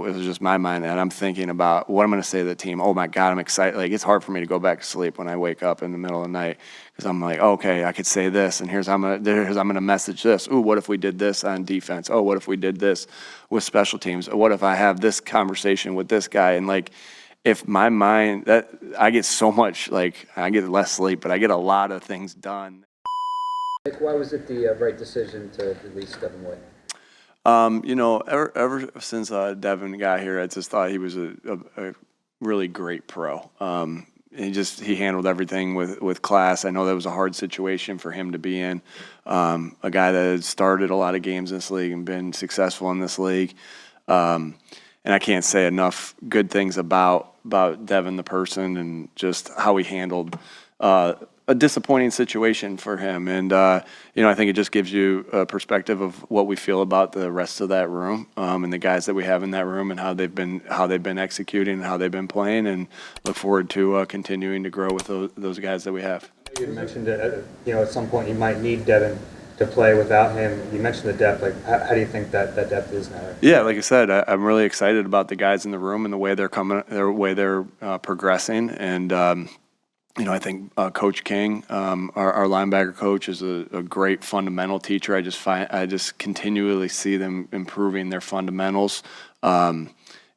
It was just my mind, and I'm thinking about what I'm going to say to the team. Oh my God, I'm excited. Like, it's hard for me to go back to sleep when I wake up in the middle of the night because I'm like, okay, I could say this, and here's I'm gonna message this. Ooh, what if we did this on defense? Oh, what if we did this with special teams? What if I have this conversation with this guy? And like, if my mind, that I get so much, like, I get less sleep, but I get a lot of things done. Why was it the right decision to release Devin White? You know, ever since Devin got here, I just thought he was a really great pro. He handled everything with class. I know that was a hard situation for him to be in. A guy that had started a lot of games in this league and been successful in this league. And I can't say enough good things about Devin the person and just how he handled a disappointing situation for him. And, you know, I think it just gives you a perspective of what we feel about the rest of that room and the guys that we have in that room and how they've been executing and how they've been playing, and look forward to continuing to grow with those guys that we have. You mentioned that, you know, at some point you might need Devin to play without him. You mentioned the depth. Like, how do you think that depth is now? Yeah, like I said, I'm really excited about the guys in the room and the way they're progressing. And, you know, I think Coach King, our linebacker coach, is a great fundamental teacher. I just continually see them improving their fundamentals, you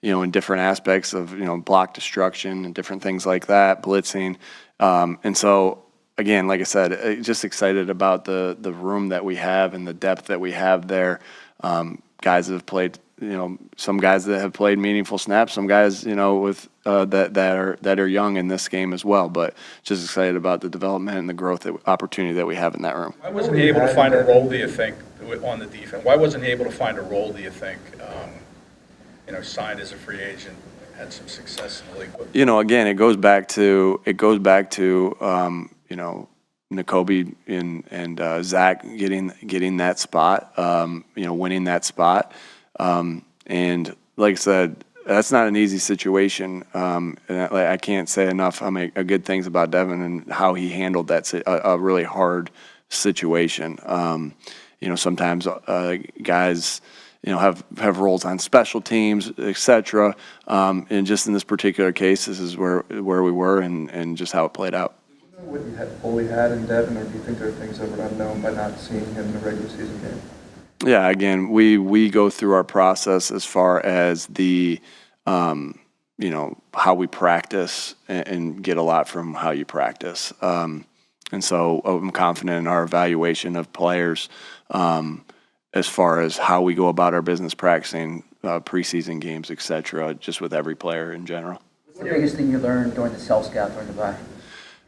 know, in different aspects of, you know, block destruction and different things like that, blitzing. And so, again, like I said, just excited about the room that we have and the depth that we have there. Guys that have played, you know, some guys that have played meaningful snaps, some guys, you know, with that are young in this game as well. But just excited about the development and the growth opportunity that we have in that room. Why wasn't he able to find a role, do you think, on the defense? Why wasn't he able to find a role, do you think? You know, signed as a free agent, had some success in the league. You know, again, it goes back to you know, Nakobe and Zach getting that spot, you know, winning that spot. And like I said, that's not an easy situation. And I can't say enough good things about Devin and how he handled that a really hard situation. You know, sometimes guys, you know, have roles on special teams, etc. And just in this particular case, this is where we were and just how it played out. What you had fully had in Devin, or do you think there are things that were unknown by not seeing him in the regular season game? Yeah, again, we go through our process as far as the, you know, how we practice and get a lot from how you practice. And so I'm confident in our evaluation of players as far as how we go about our business practicing preseason games, et cetera, just with every player in general. What's the biggest thing you learned during the self scout during the bye?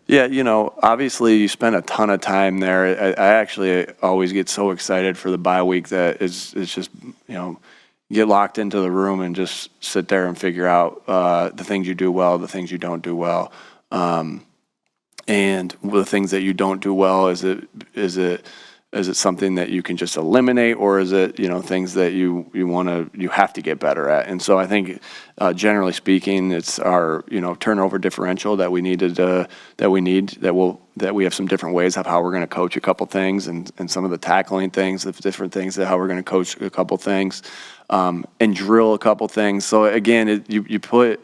Yeah, you know, obviously you spend a ton of time there. I actually always get so excited for the bye week that it's just, you know, get locked into the room and just sit there and figure out the things you do well, the things you don't do well. And the things that you don't do well, is it something that you can just eliminate, or is it, you know, things that you have to get better at? And so I think, generally speaking, it's our, you know, turnover differential that we we have some different ways of how we're going to coach a couple things, and some of the tackling things, the different things that how we're going to coach a couple things, and drill a couple things. So again, you put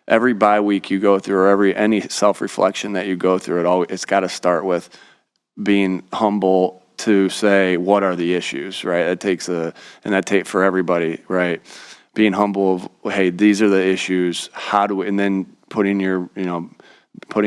every bye week you go through, or any self-reflection that you go through, it's got to start with being humble to say, what are the issues, right? That takes for everybody, right? Being humble of, hey, these are the issues. And then putting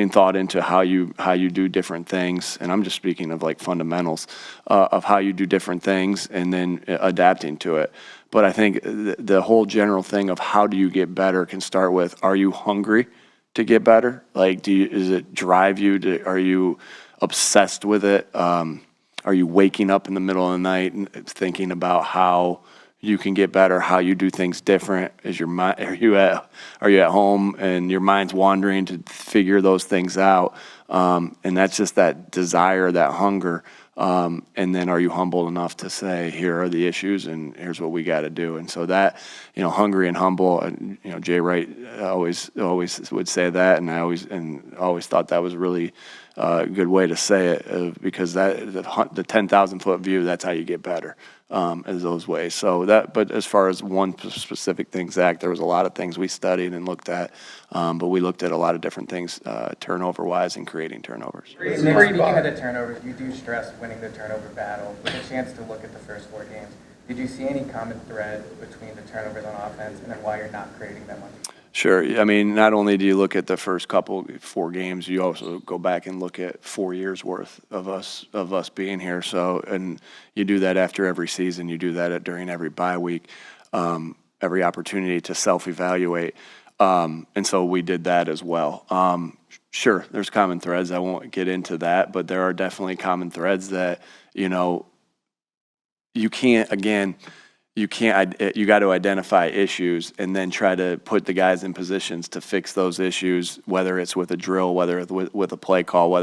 thought into how you do different things. And I'm just speaking of like fundamentals of how you do different things, and then adapting to it. But I think the whole general thing of how do you get better can start with, are you hungry to get better? Like, does it drive you? Are you obsessed with it? Are you waking up in the middle of the night and thinking about how you can get better, how you do things different? Are you at home and your mind's wandering to figure those things out? And that's just that desire, that hunger And then are you humble enough to say, here are the issues and here's what we got to do? And so that, hungry and humble, and, Jay Wright always would say that. And I always thought that was a really good way to say it, because the 10,000 foot view, that's how you get better, as those ways. So but as far as one specific thing, Zach, there was a lot of things we studied and looked at, but we looked at a lot of different things, turnover wise and creating turnovers. Nick, speaking of the turnovers, you do stress winning the turnover battle. With a chance to look at the first 4 games, did you see any common thread between the turnovers on offense and then why you're not creating that much? Sure. I mean, not only do you look at the first 4 games, you also go back and look at 4 years worth of us being here. So, and you do that after every season. You do that during every bye week, every opportunity to self-evaluate. And so we did that as well. Sure, there's common threads. I won't get into that, but there are definitely common threads that, you got to identify issues and then try to put the guys in positions to fix those issues, whether it's with a drill, whether it's with a play call,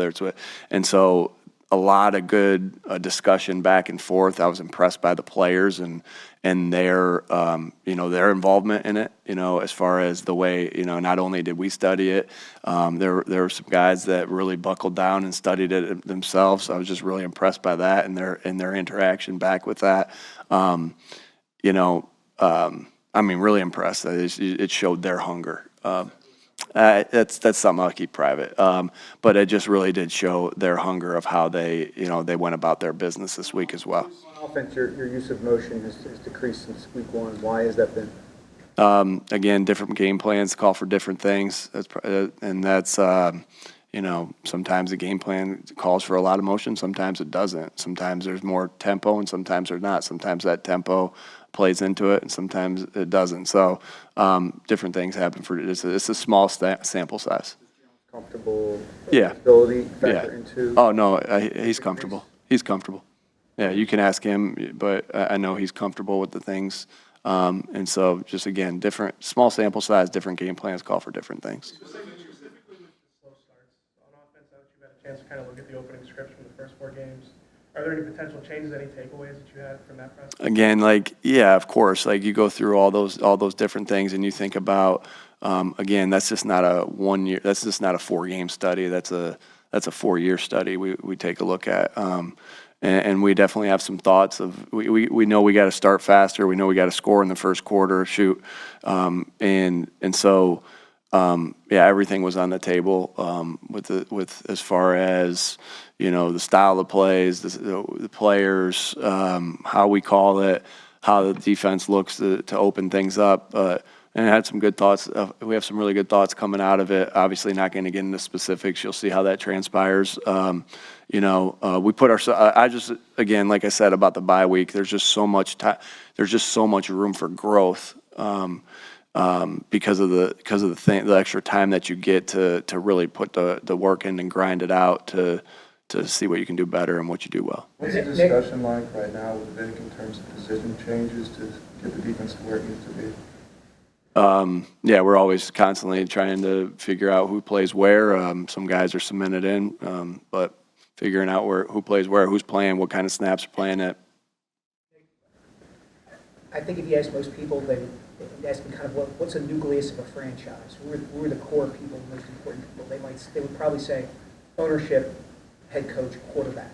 and so a lot of good discussion back and forth. I was impressed by the players and their, their involvement in it, as far as the way, not only did we study it, there were some guys that really buckled down and studied it themselves. I was just really impressed by that and their interaction back with that. Really impressed. It showed their hunger. That's something I'll keep private. But it just really did show their hunger of how they went about their business this week as well. On offense, your use of motion has decreased since week 1. Why has that been? Again, different game plans call for different things. Sometimes the game plan calls for a lot of motion, sometimes it doesn't. Sometimes there's more tempo and sometimes there's not. Sometimes that tempo plays into it and sometimes it doesn't. So different things happen for it. It's a small sample size. Comfortable? Yeah. Ability factor into? Oh, no, he's comfortable. He's comfortable. Yeah, you can ask him, but I know he's comfortable with the things. And so just, again, different, small sample size, different game plans call for different things. Chance to kind of look at the opening scripts from the first 4 games. Are there any potential changes, any takeaways that you had from that process? Again, of course, you go through all those different things and you think about, again, that's just not a 1 year, that's just not a 4-game study. That's a 4-year study we take a look at. And we definitely have some thoughts of, we know we got to start faster. We know we got to score in the first quarter, shoot. And so, everything was on the table with as far as the style of plays, the players, how we call it, how the defense looks to open things up. And I had some good thoughts. We have some really good thoughts coming out of it. Obviously, not going to get into specifics. You'll see how that transpires. We put ourselves. I just, again, like I said about the bye week, there's just so much time. There's just so much room for growth. Because of the extra time that you get to really put the work in and grind it out to see what you can do better and what you do well. What's the discussion like right now with Vic in terms of position changes to get the defense to where it needs to be? We're always constantly trying to figure out who plays where. Some guys are cemented in, but figuring out who plays where, who's playing, what kind of snaps are playing at. I think if you ask most people, they ask them kind of what's a nucleus of a franchise? Who are the core people, the most important people? They would probably say ownership, head coach, quarterback.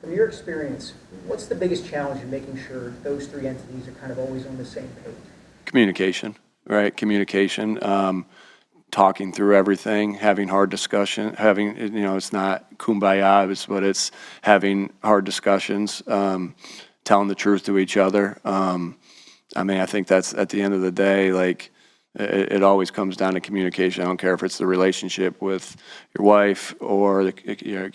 From your experience, what's the biggest challenge in making sure those 3 entities are kind of always on the same page? Communication, right? Communication, talking through everything, having hard discussion, it's not kumbaya, but it's having hard discussions, telling the truth to each other. I think that's, at the end of the day, it always comes down to communication. I don't care if it's the relationship with your wife or your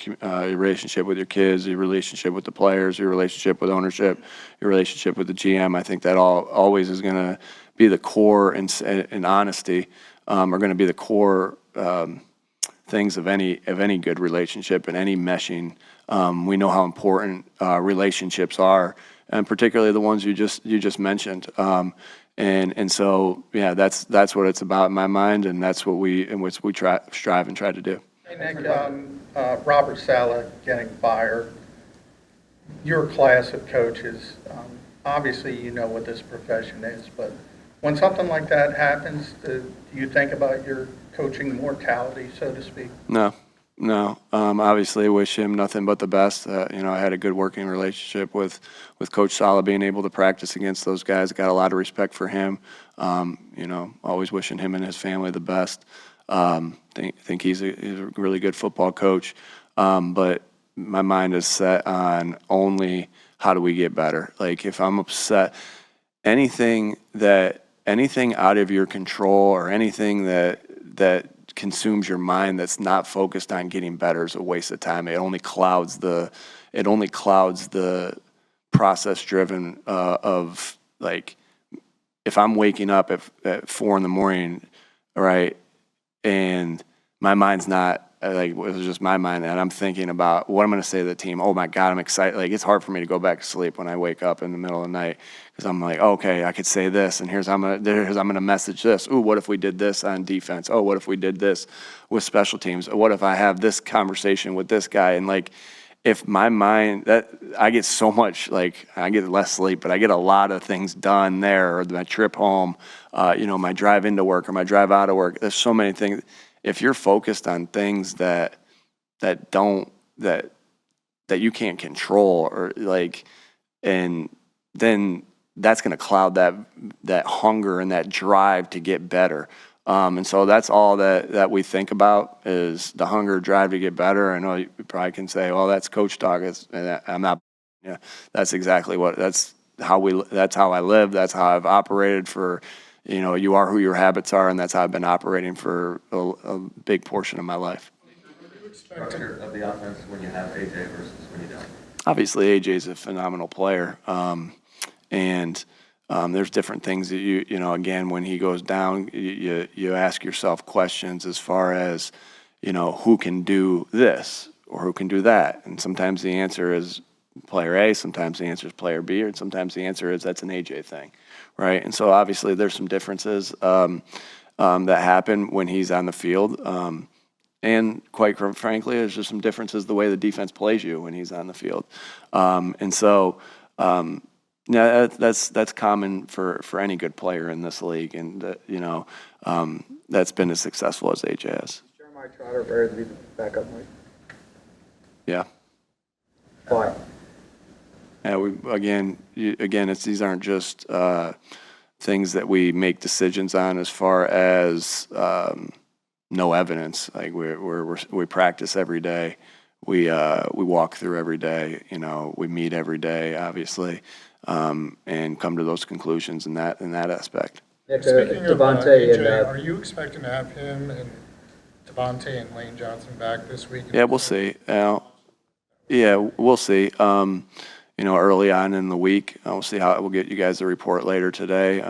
relationship with your kids, your relationship with the players, your relationship with ownership, your relationship with the GM. I think that always is going to be the core, and honesty are going to be the core things of any good relationship and any meshing. We know how important relationships are, and particularly the ones you just mentioned. And so that's what it's about in my mind, and that's what we strive and try to do. Hey, Nick, Robert Saleh getting fired. your class of coaches, obviously you know what this profession is, but when something like that happens, do you think about your coaching mortality, so to speak? No, no. Obviously, wish him nothing but the best. I had a good working relationship with Coach Saleh, being able to practice against those guys. Got a lot of respect for him. Always wishing him and his family the best. Think he's a really good football coach. But my mind is set on only how do we get better. Like if I'm upset, anything out of your control or anything that consumes your mind that's not focused on getting better is a waste of time. It only clouds the process driven of like if I'm waking up at 4 a.m, right, and my mind's not like it was just my mind, and I'm thinking about what I'm going to say to the team. Oh my God, I'm excited. Like it's hard for me to go back to sleep when I wake up in the middle of the night because I'm like, okay, I could say this, and here's how I'm gonna message this. Ooh, what if we did this on defense? Oh, what if we did this with special teams? What if I have this conversation with this guy? And like, if my mind that I get so much like I get less sleep, but I get a lot of things done there, or my trip home, my drive into work or my drive out of work. There's so many things. If you're focused on things that you can't control or like, and then that's going to cloud that hunger and that drive to get better. And so that's all that we think about is the hunger, drive to get better. I know you probably can say, well, that's coach talk. I'm not, that's exactly that's how I live. That's how I've operated for, you are who your habits are, and that's how I've been operating for a big portion of my life. Structure of the offense when you have AJ versus when you don't? Obviously, AJ is a phenomenal player, and there's different things that again, when he goes down, you ask yourself questions as far as, who can do this or who can do that, and sometimes the answer is player A, sometimes the answer is player B, or sometimes the answer is that's an AJ thing, right? And so obviously there's some differences that happen when he's on the field. And quite frankly, there's just some differences the way the defense plays you when he's on the field. And so that's common for any good player in this league, and that's been as successful as AJ has. Jeremiah Trotter better to be the backup, Mike? Yeah. Why? Yeah, these aren't just things that we make decisions on as far as no evidence. Like we practice every day, we walk through every day. We meet every day, obviously, and come to those conclusions in that aspect. Speaking of AJ, are you expecting to have him and Devontae and Lane Johnson back this week? Yeah, we'll see. We'll see. Early on in the week, we'll see how we'll get you guys a report later today.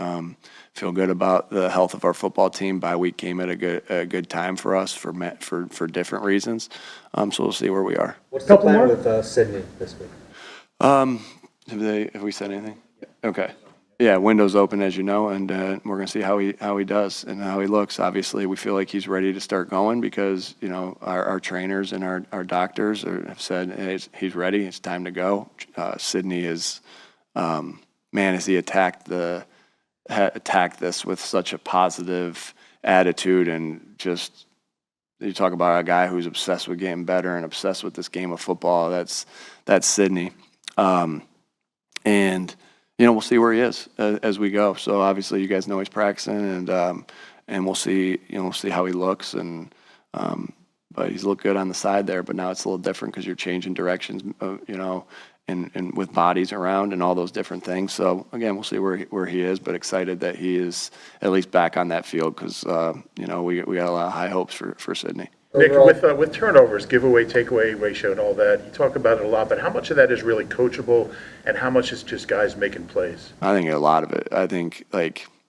Feel good about the health of our football team. Bye week came at a good time for us for different reasons. So we'll see where we are. What's the plan with Sydney this week? Have we said anything? Okay. Yeah, window's open, as you know, and we're going to see how he does and how he looks. Obviously, we feel like he's ready to start going because our trainers and our doctors have said hey, he's ready. It's time to go. Sydney is, has he attacked this with such a positive attitude, and just you talk about a guy who's obsessed with getting better and obsessed with this game of football. That's Sydney, and. We'll see where he is as we go. So obviously, you guys know he's practicing, and we'll see. We'll see how he looks, and but he's looked good on the side there. But now it's a little different because you're changing directions, and with bodies around and all those different things. So again, we'll see where he is. But excited that he is at least back on that field because we got a lot of high hopes for Sydney. Nick, with turnovers, giveaway, takeaway ratio, and all that, you talk about it a lot, but how much of that is really coachable, and how much is just guys making plays? I think a lot of it. I think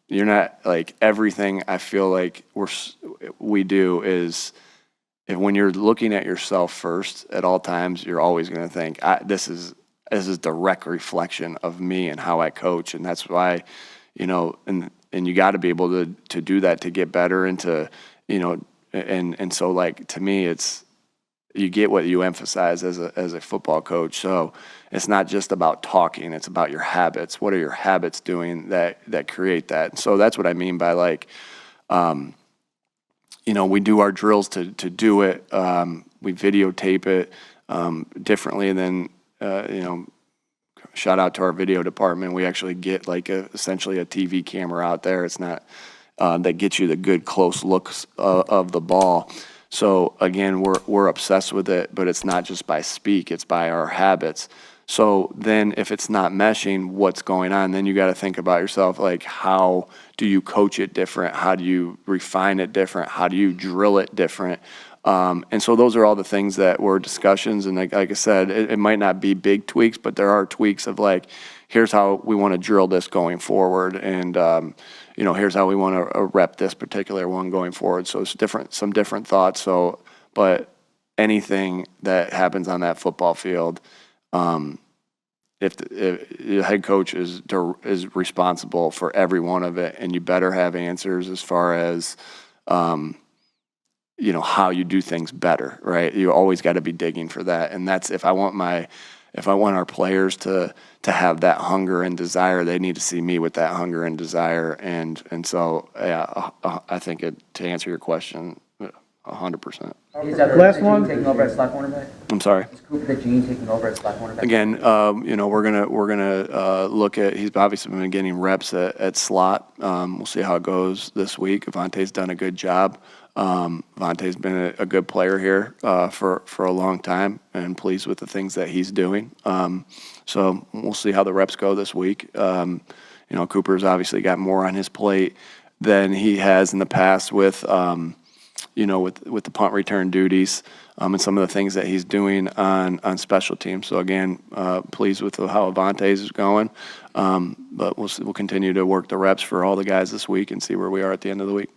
you're not everything. I feel like we do is when you're looking at yourself first at all times, you're always going to think this is direct reflection of me and how I coach, and that's why and you got to be able to do that to get better and to And so to me, it's you get what you emphasize as a football coach. So it's not just about talking, it's about your habits. What are your habits doing that create that? So that's what I mean by like, you know, we do our drills to do it. We videotape it differently than, you know, shout out to our video department. We actually get like essentially a TV camera out there. It's not, that gets you the good close looks of the ball. So again, we're obsessed with it, but it's not just by speak, it's by our habits. So then if it's not meshing, what's going on? Then you got to think about yourself, like, how do you coach it different? How do you refine it different? How do you drill it different? And so those are all the things that were discussions. And like I said, it might not be big tweaks, but there are tweaks of like, here's how we want to drill this going forward. And, you know, here's how we want to rep this particular one going forward. So it's some different thoughts. So, but anything that happens on that football field, if the head coach is responsible for every one of it, and you better have answers as far as, you know, how you do things better, right? You always got to be digging for that. And that's, if I want our players to have that hunger and desire, they need to see me with that hunger and desire. And so, yeah, I think to answer your question, 100%. Is that Last one. taking over at slot cornerback? I'm sorry. Is Cooper the Gene taking over at slot cornerback? Again, you know, we're gonna look at. He's obviously been getting reps at slot. We'll see how it goes this week. Avante's done a good job. Avante's been a good player here for a long time, and pleased with the things that he's doing. So we'll see how the reps go this week. You know, Cooper's obviously got more on his plate than he has in the past with. You know, with the punt return duties and some of the things that he's doing on special teams. So again, pleased with how Avante's is going. But we'll continue to work the reps for all the guys this week and see where we are at the end of the week.